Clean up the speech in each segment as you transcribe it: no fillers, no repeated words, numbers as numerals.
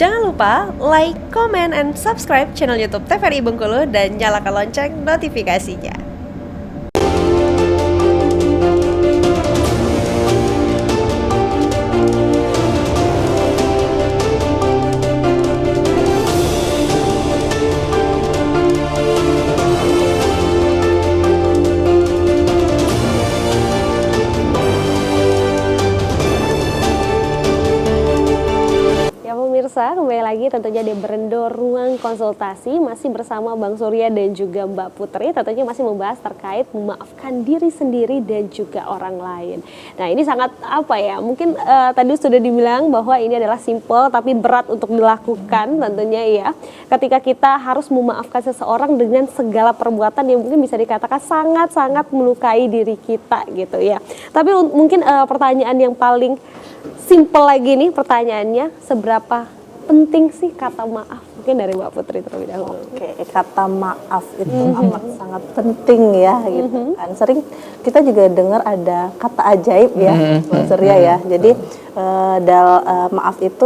Jangan lupa like, comment, and subscribe channel YouTube TVRI Bengkulu dan nyalakan lonceng notifikasinya. Pemirsa, kembali lagi tentunya di Berendo Ruang Konsultasi masih bersama Bang Surya dan juga Mbak Putri, tentunya masih membahas terkait memaafkan diri sendiri dan juga orang lain. Nah, ini sangat mungkin tadi sudah dibilang bahwa ini adalah simple tapi berat untuk dilakukan tentunya ya. Ketika kita harus memaafkan seseorang dengan segala perbuatan yang mungkin bisa dikatakan sangat-sangat melukai diri kita gitu ya. Tapi mungkin pertanyaan yang paling simple lagi nih pertanyaannya, seberapa penting sih kata maaf? Mungkin dari Mbak Putri terlebih dahulu. Oke, kata maaf itu amat sangat penting ya gitu kan. Sering kita juga dengar ada kata ajaib ya, Bang Surya ya. Jadi maaf itu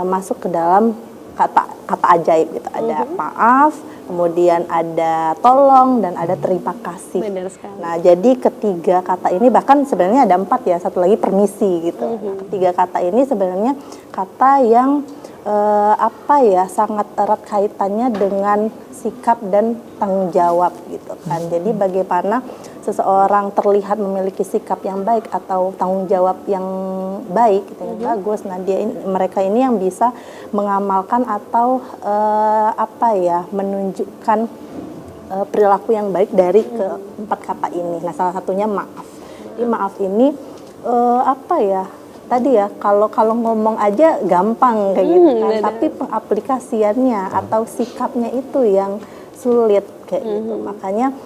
masuk ke dalam kata ajaib gitu. Ada maaf, kemudian ada tolong, dan ada terima kasih. Benar sekali. Nah, jadi ketiga kata ini, bahkan sebenarnya ada 4 ya, satu lagi permisi gitu. Nah, ketiga kata ini sebenarnya kata yang sangat erat kaitannya dengan sikap dan tanggung jawab gitu kan. Jadi bagaimana seseorang terlihat memiliki sikap yang baik atau tanggung jawab yang baik gitu, yang bagus. Nah, mereka ini yang bisa mengamalkan atau menunjukkan perilaku yang baik dari keempat kata ini. Nah, salah satunya maaf. Jadi maaf ini tadi ya, kalau ngomong aja gampang kayak gitu kan, tapi pengaplikasiannya atau sikapnya itu yang sulit kayak gitu. Makanya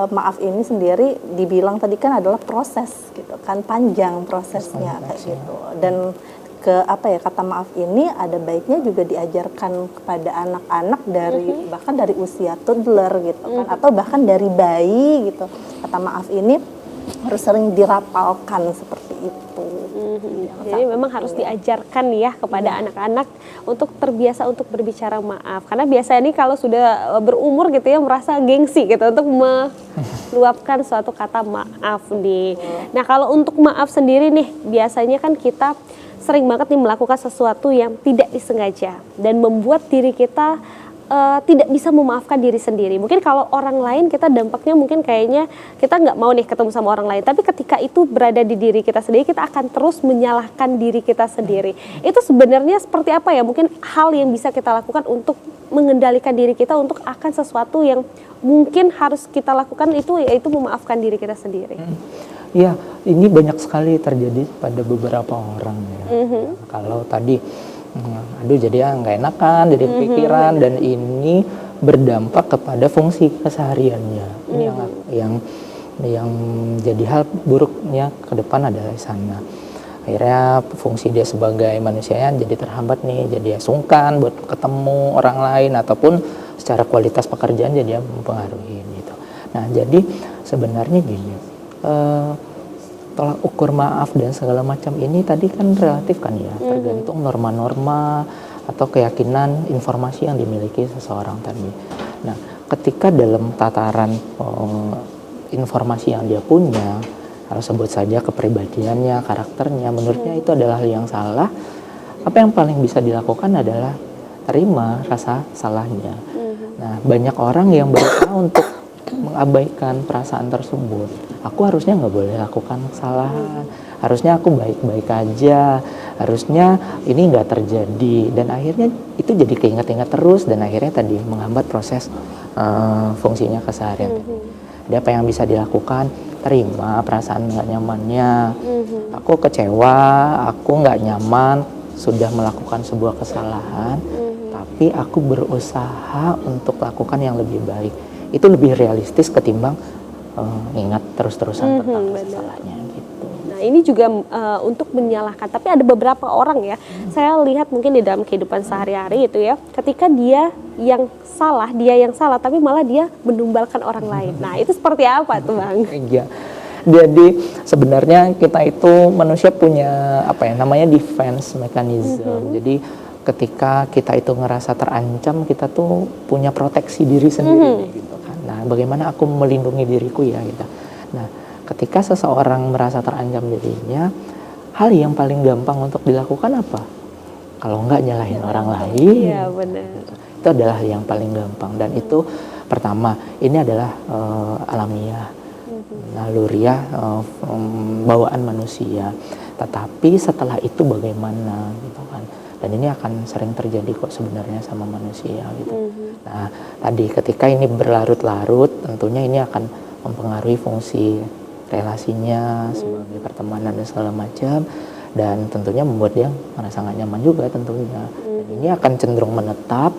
maaf ini sendiri dibilang tadi kan adalah proses gitu kan, panjang prosesnya kayak gitu. Dan kata maaf ini ada baiknya juga diajarkan kepada anak-anak dari bahkan dari usia toddler gitu kan, atau bahkan dari bayi gitu. Kata maaf ini harus sering dirapalkan seperti itu. Jadi memang harus diajarkan ya kepada anak-anak untuk terbiasa untuk berbicara maaf. Karena biasanya nih kalau sudah berumur gitu ya, merasa gengsi gitu untuk meluapkan suatu kata maaf nih. Nah, kalau untuk maaf sendiri nih, biasanya kan kita sering banget nih melakukan sesuatu yang tidak disengaja dan membuat diri kita tidak bisa memaafkan diri sendiri. Mungkin kalau orang lain kita dampaknya mungkin kayaknya kita nggak mau nih ketemu sama orang lain. Tapi ketika itu berada di diri kita sendiri, kita akan terus menyalahkan diri kita sendiri. Itu sebenarnya seperti apa ya? Mungkin hal yang bisa kita lakukan untuk mengendalikan diri kita untuk akan sesuatu yang mungkin harus kita lakukan itu, yaitu memaafkan diri kita sendiri. Ya, ini banyak sekali terjadi pada beberapa orang ya. Kalau tadi jadi nggak enakan, jadi pikiran, dan ini berdampak kepada fungsi kesehariannya. Ini yang jadi hal buruknya ke depan adalah di sana. Akhirnya fungsi dia sebagai manusianya jadi terhambat nih, jadi sungkan buat ketemu orang lain, ataupun secara kualitas pekerjaan jadi mempengaruhi gitu. Nah, jadi sebenarnya gini, tolak ukur maaf dan segala macam ini tadi kan relatif kan ya, tergantung norma-norma atau keyakinan informasi yang dimiliki seseorang tadi. Nah, ketika dalam tataran informasi yang dia punya, harus sebut saja kepribadiannya, karakternya, menurutnya itu adalah hal yang salah, apa yang paling bisa dilakukan adalah terima rasa salahnya. Nah, banyak orang yang berusaha untuk mengabaikan perasaan tersebut. Aku harusnya nggak boleh lakukan kesalahan, harusnya aku baik-baik aja, harusnya ini nggak terjadi, dan akhirnya itu jadi keinget-inget terus, dan akhirnya tadi menghambat proses fungsinya keseharian. Jadi apa yang bisa dilakukan? Terima perasaan nggak nyamannya. Aku kecewa, aku nggak nyaman sudah melakukan sebuah kesalahan, tapi aku berusaha untuk lakukan yang lebih baik. Itu lebih realistis ketimbang ingat terus-terusan tentang kesalahannya gitu. Nah, ini juga untuk menyalahkan, tapi ada beberapa orang ya, saya lihat mungkin di dalam kehidupan sehari-hari itu ya, ketika dia yang salah, tapi malah dia menumbalkan orang lain. Nah, itu seperti apa tuh Bang? Iya. Jadi sebenarnya kita itu manusia punya defense mechanism. Jadi ketika kita itu ngerasa terancam, kita tuh punya proteksi diri sendiri gitu kan. Nah, bagaimana aku melindungi diriku ya gitu. Nah, ketika seseorang merasa terancam dirinya, hal yang paling gampang untuk dilakukan apa? Kalau enggak nyalahin orang lain. Iya, benar. Itu adalah yang paling gampang, dan itu pertama, ini adalah alamiah, naluriah, bawaan manusia. Tetapi setelah itu bagaimana gitu kan? Dan ini akan sering terjadi kok sebenarnya sama manusia gitu. Nah, tadi ketika ini berlarut-larut, tentunya ini akan mempengaruhi fungsi relasinya sebagai pertemanan dan segala macam, dan tentunya membuat dia merasa nggak nyaman juga tentunya. Dan ini akan cenderung menetap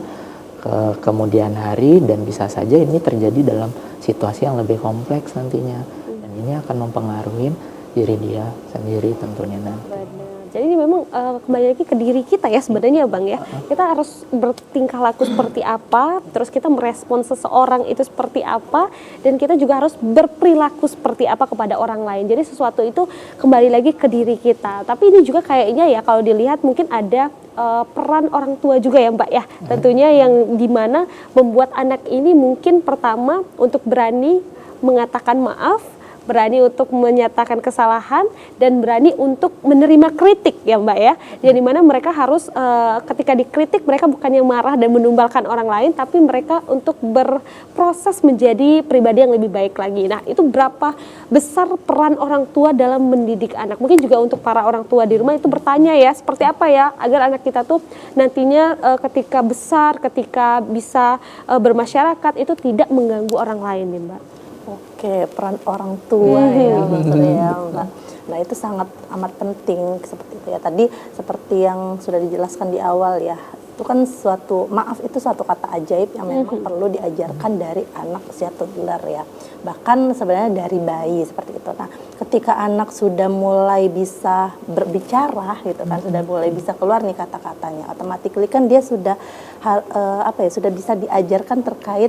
ke kemudian hari, dan bisa saja ini terjadi dalam situasi yang lebih kompleks nantinya, dan ini akan mempengaruhi diri dia sendiri tentunya nanti. Benar. Jadi ini memang kembali lagi ke diri kita ya sebenarnya Bang ya. Kita harus bertingkah laku seperti apa, terus kita merespon seseorang itu seperti apa, dan kita juga harus berperilaku seperti apa kepada orang lain. Jadi sesuatu itu kembali lagi ke diri kita. Tapi ini juga kayaknya ya kalau dilihat mungkin ada peran orang tua juga ya Mbak ya. Tentunya yang dimana membuat anak ini mungkin pertama untuk berani mengatakan maaf, berani untuk menyatakan kesalahan, dan berani untuk menerima kritik ya Mbak ya. Jadi mana mereka harus ketika dikritik mereka bukannya marah dan menumbalkan orang lain, tapi mereka untuk berproses menjadi pribadi yang lebih baik lagi. Nah, itu berapa besar peran orang tua dalam mendidik anak. Mungkin juga untuk para orang tua di rumah itu bertanya ya, seperti apa ya agar anak kita tuh nantinya ketika besar, ketika bisa bermasyarakat itu tidak mengganggu orang lain ya Mbak. Oke, peran orang tua ya, betul ya Mbak. Nah, itu sangat amat penting seperti itu ya. Tadi seperti yang sudah dijelaskan di awal ya, itu kan maaf itu suatu kata ajaib yang memang perlu diajarkan dari anak usia toddler ya. Bahkan sebenarnya dari bayi seperti itu. Nah, ketika anak sudah mulai bisa berbicara gitu kan, sudah mulai bisa keluar nih kata-katanya, otomatis kan dia sudah sudah bisa diajarkan terkait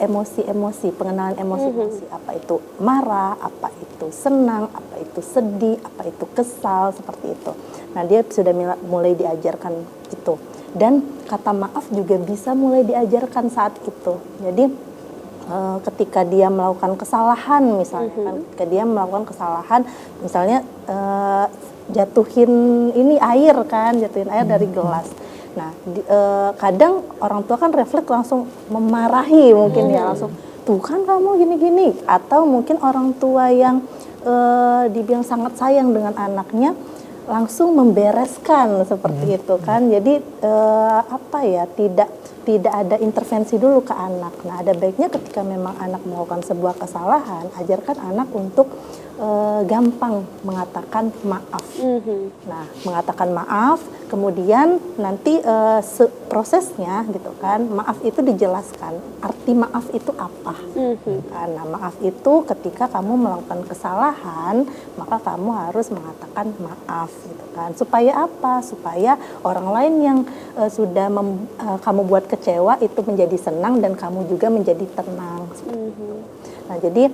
emosi-emosi, pengenalan emosi-emosi, apa itu marah, apa itu senang, apa itu sedih, apa itu kesal, seperti itu. Nah, dia sudah mulai diajarkan itu. Dan kata maaf juga bisa mulai diajarkan saat itu. Jadi ketika dia melakukan kesalahan misalnya kan, ketika dia melakukan kesalahan misalnya jatuhin air dari gelas. Nah, kadang orang tua kan refleks langsung memarahi mungkin ya, langsung tuh kan kamu gini-gini, atau mungkin orang tua yang dibilang sangat sayang dengan anaknya langsung membereskan seperti itu kan. Jadi tidak ada intervensi dulu ke anak. Nah, ada baiknya ketika memang anak melakukan sebuah kesalahan, ajarkan anak untuk gampang mengatakan maaf. Nah, mengatakan maaf, kemudian nanti prosesnya gitu kan, maaf itu dijelaskan. Arti maaf itu apa? Nah, maaf itu ketika kamu melakukan kesalahan, maka kamu harus mengatakan maaf gitu kan. Supaya apa? Supaya orang lain yang sudah kamu buat kecewa itu menjadi senang, dan kamu juga menjadi tenang. Nah, jadi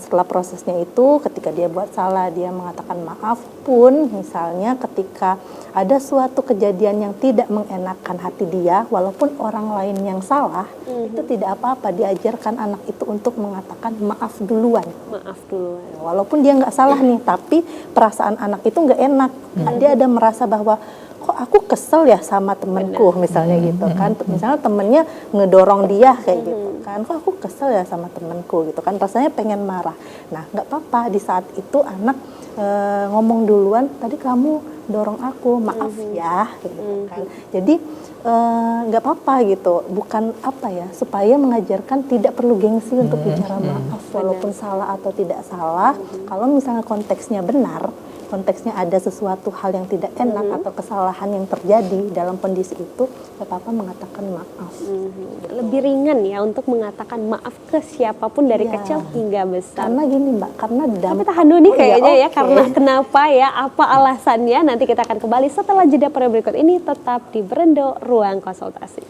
setelah prosesnya itu, ketika dia buat salah, dia mengatakan maaf pun, misalnya ketika ada suatu kejadian yang tidak mengenakan hati dia, walaupun orang lain yang salah, itu tidak apa-apa, diajarkan anak itu untuk mengatakan maaf duluan. Maaf duluan. Walaupun dia nggak salah nih, tapi perasaan anak itu nggak enak. Dia ada merasa bahwa kok aku kesel ya sama temenku, misalnya gitu kan. Misalnya temennya ngedorong dia kayak gitu kan, kok aku kesel ya sama temenku gitu kan, rasanya pengen marah. Nah, nggak apa-apa, di saat itu anak ngomong duluan, tadi kamu dorong aku, maaf ya gitu kan. Jadi nggak apa-apa gitu, bukan supaya mengajarkan tidak perlu gengsi untuk bicara maaf walaupun salah atau tidak salah. Kalau misalnya konteksnya benar, konteksnya ada sesuatu hal yang tidak enak atau kesalahan yang terjadi dalam kondisi itu, gak apa-apa mengatakan maaf. Lebih ringan ya untuk mengatakan maaf ke siapapun dari kecil hingga besar. Karena gini Mbak, karena Tapi tahan dulu nih kayaknya ya, karena kenapa ya, apa alasannya, nanti kita akan kembali setelah jeda pada berikut ini. Tetap di Berendo Ruang Konsultasi.